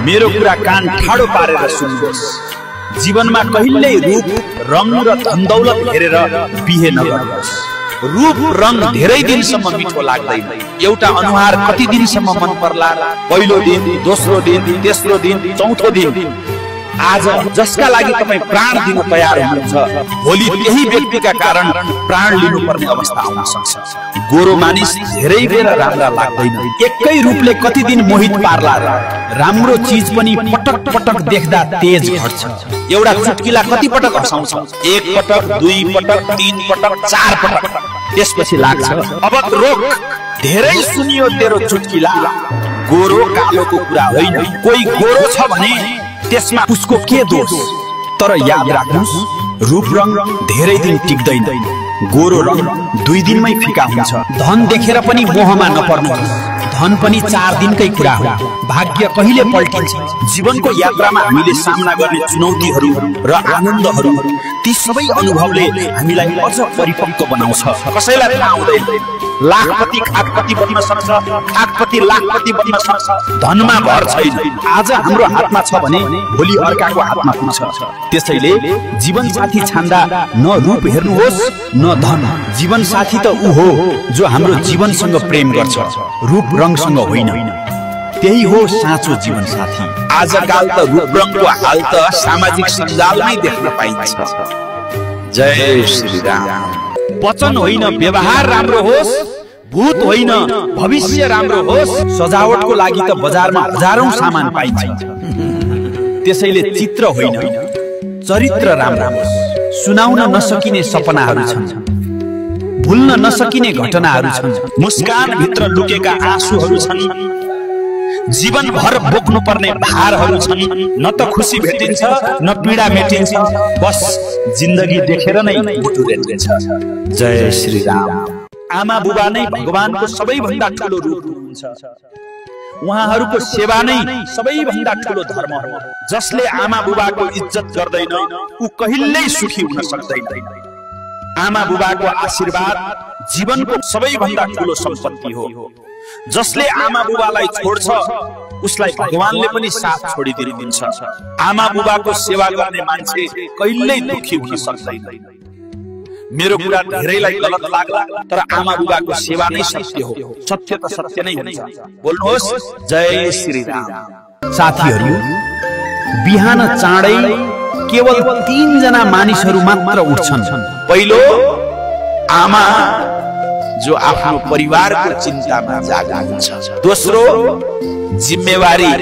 मेरो कुरा कान ठाडो पारेर सुन्नुहोस्। जीवनमा कहिल्यै रूप रंग र धन दौलत हेरेर बिहे नगर्नुहोस्। रूप रंग धेरै दिनसम्म मिठो लाग्दैन। एउटा अनुहार कति दिनसम्म मन पर्ला? पहिलो दिन, दोस्रो दिन, तेस्रो दिन, चौथो दिन। आज जसका लागि तपाई प्राण दिन तयार हुनुहुन्छ, भोलि त्यही व्यक्तिका कारण प्राण लिनुपर्ने अवस्था आउन सक्छ। गोरो मानिस धेरै बेर राम्रा लाग्दैन। एकै रूपले कति दिन मोहित पार्ला र राम्रो चीज पनि पटक पटक देख्दा तेज घट्छ। एउटा चुटकिला कति पटक हसाउँछ? एक पटक, दुई पटक, तीन पटक, चार पटक, त्यसपछि लाग्छ अब रोक। धेरै सुनियो तेरो चुटकिला, गोरो कालोको कुरा होइन। कोही गोरो छ भने त्यसमा उसको के दोष? तर याद राख्नुस्, रूप रंग धेरै दिन टिक्दैन। गोरो रंग 2 दिनमै फिका हुन्छ। धन देखेर पनि मोहमा नपर्नुहोस्। धन पनि 4 दिनकै कुरा हो। भाग्य कहिले पल्टिन्छ? जीवनको यात्रामा हामीले सामना गर्ने चुनौतीहरू र आनन्दहरू, ती सबै अनुभवले हामीलाई अझ परिपक्व बनाउँछ। कसैलाई थाहा हुँदैन, लाखपति खाटपति बन्न सक्छ, खाटपति लाखपति बन्न सक्छ। धनमा भर छैन। आज हाम्रो हातमा छ भने भोलि अर्काको हातमा पुग्छ। त्यसैले जीवन साथी छान्दा न रूप हेर्नुहोस् न धन। जीवन साथी त ऊ हो जो हाम्रो जीवनसँग प्रेम गर्छ, रूप रंगसँग होइन। त्यही हो साँचो जीवन साथी। आजकाल त रूप रंगको हाल त सामाजिक सञ्जालमै देख्न पाइन्छ। जय श्री राम। वचन होइन व्यवहार राम्रो होस्, भूत होइन भविष्य राम्रो होस्। सजावटको लागि त बजारमा हजारौं सामान पाइन्छ। त्यसैले चित्र होइन चरित्र राम्रो होस्। सुनाउन नसकिने सपनाहरू छन्, भुल्न नसकिने घटनाहरू छन्। मुस्कान भित्र लुकेका आँसुहरू छन्, जीवन भर बोक्नु पर्ने भारहरू छन्। न त खुशी भेटिन्छ न पीडा मेटिन्छ, बस जिन्दगी देखेर नै मुटु रेटिन्छ। जय श्री राम। आमा बुबा नै भगवानको सबैभन्दा ठूलो रूप हुन्छ। उहाँहरूको सेवा नै सबैभन्दा ठूलो धर्म हो। जसले आमा बुबाको इज्जत गर्दैन ऊ कहिल्यै सुखी हुन सक्दैन। आमा बुबाको आशीर्वाद जीवनको सबैभन्दा ठूलो सम्पत्ति हो। जसले आमा बुबालाई छोड्छ उसलाई भगवानले पनि साथ छोडिदिन्छ। आमा बुबाको सेवा गर्ने मान्छे कहिल्यै दुखी हुन सक्दैन। मेरो कुरा धेरैलाई गलत लाग्ला, तर आमा बुबाको सेवा नै सत्य हो। सत्य त सत्य नै हुन्छ। बोल्नुहोस् जय श्री राम। साथीहरू, बिहान चाँडै केवल 3 जना मानिसहरू मात्र उठ्छन्। पहिलो आमा जो आफ्नो परिवारको चिन्तामा जागा हुन्छ। दोस्रो जिम्मेवारी,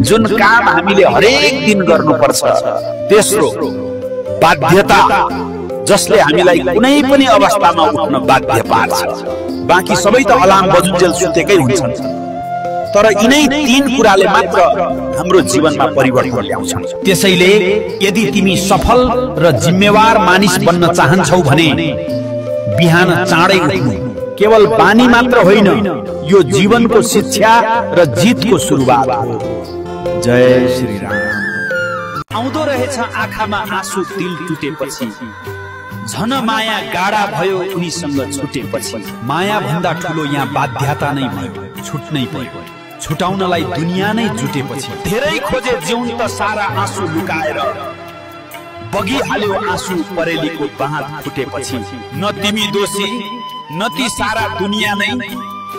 जुन काम हामीले हरेक दिन गर्नुपर्छ। तेस्रो बाध्यता, जसले हामीलाई कुनै पनि अवस्थामा उठ्न बाध्य पार्छ। बाँकी सबै त अलार्म बजुन्जेल सुतेकै हुन्छन्। तर यिनै 3 कुराले मात्र हाम्रो जीवनमा परिवर्तन ल्याउँछ। त्यसैले यदि तिमी सफल र जिम्मेवार मानिस बन्न चाहन्छौ भने बिहान चाँडै उठ्नु केवल बानी मात्र होइन, यो जीवनको शिक्षा र जितको सुरुवात हो। जय श्री राम। आउँदो रहेछ आँखामा आँसु दिल टुटेपछि, झन माया गाडा भयो उनीसँग छुटेपछि। माया भन्दा ठूलो यहाँ बाध्यता नै भयो, छुट्नै पर्यो। छुटाउनलाई दुनिया नै जुटेपछि। धेरै खोजे जिउन त सारा आँसु लुकाएर, बगिहाल्यो आँसु परेलीको बाँध फुटेपछि। न तिमी दोषी न ती सारा दुनिया नै,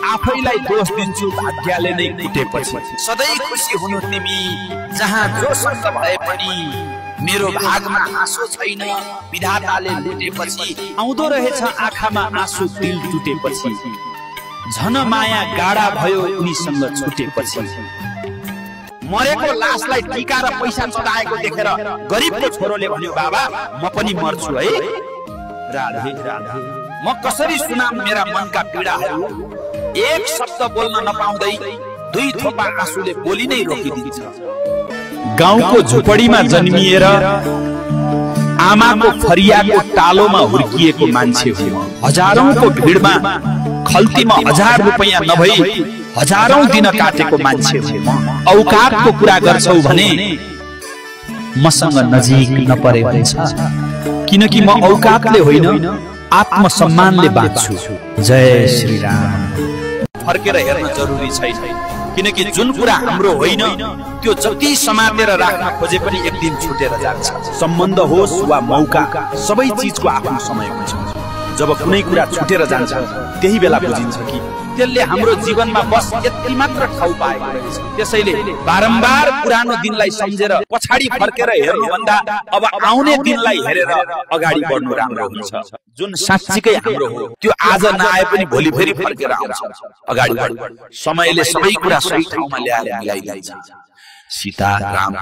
आफैलाई दोष दिन्छु भाग्यले नै कुटेपछि। सधैँ खुसी हुनु तिमी जहाँ जोसँग भए पनि, मेरो भागमा आँसु छैन विधाताले लुटेपछि। आउँदो रहेछ आँखामा आँसु दिल टुटेपछि, झन माया गाडा भयो उनीसँग छुटेपछि। मरेको लासलाई टीका र पैसा चढाएको देखेर गरिबको छोरोले भन्यो बाबा म पनि मर्छु है। राधे राधे। म कसरी सुनाम मेरा मनका पीडाहरू? एक शब्द बोल्न नपाउँदै 2 थोपा आँसुले बोली नै रोकिदिन्छ। गाउँको झुपडीमा जन्मिएर आमाको फरियाको टालोमा हुर्किएको मान्छे हो। हजारौंको भिडमा खल्तीमा 1000 रुपैयाँ नभई हजारौं दिन काटेको मान्छे हो। औकातको कुरा गर्छौ भने मसँग नजिक नपरे हुन्छ, किनकि म औकातले होइन आत्मसम्मानले बाँच्छु। जय श्री राम। फर्केर हेर्न जरुरी छैन। किनकि जुन कुरा हाम्रो होइन त्यो जति समातेर राख्न खोजे पनि एक दिन छुटेर जान्छ। सम्बन्ध होस् वा मौका, सबै चीजको आफ्नो समय हुन्छ। जब कुनै कुरा छुटेर जान्छ त्यही बेला बुझिन्छ कि त्यसले हाम्रो जीवनमा बस यति मात्र ठाउँ पाएको रहेछ। त्यसैले बारम्बार पुरानो दिनलाई सम्झेर पछाडि फर्केर हेर्नुभन्दा अब आउने दिनलाई हेरेर अगाडि बढ्नु राम्रो हुन्छ। जुन साँच्चीकै हाम्रो हो त्यो आज नआए पनि भोलि फेरि फर्केर आउँछ। अगाडि बढ्नु, समयले सबै कुरा सही ठाउँमा ल्याएर मिलाइदिन्छ। सीताराम।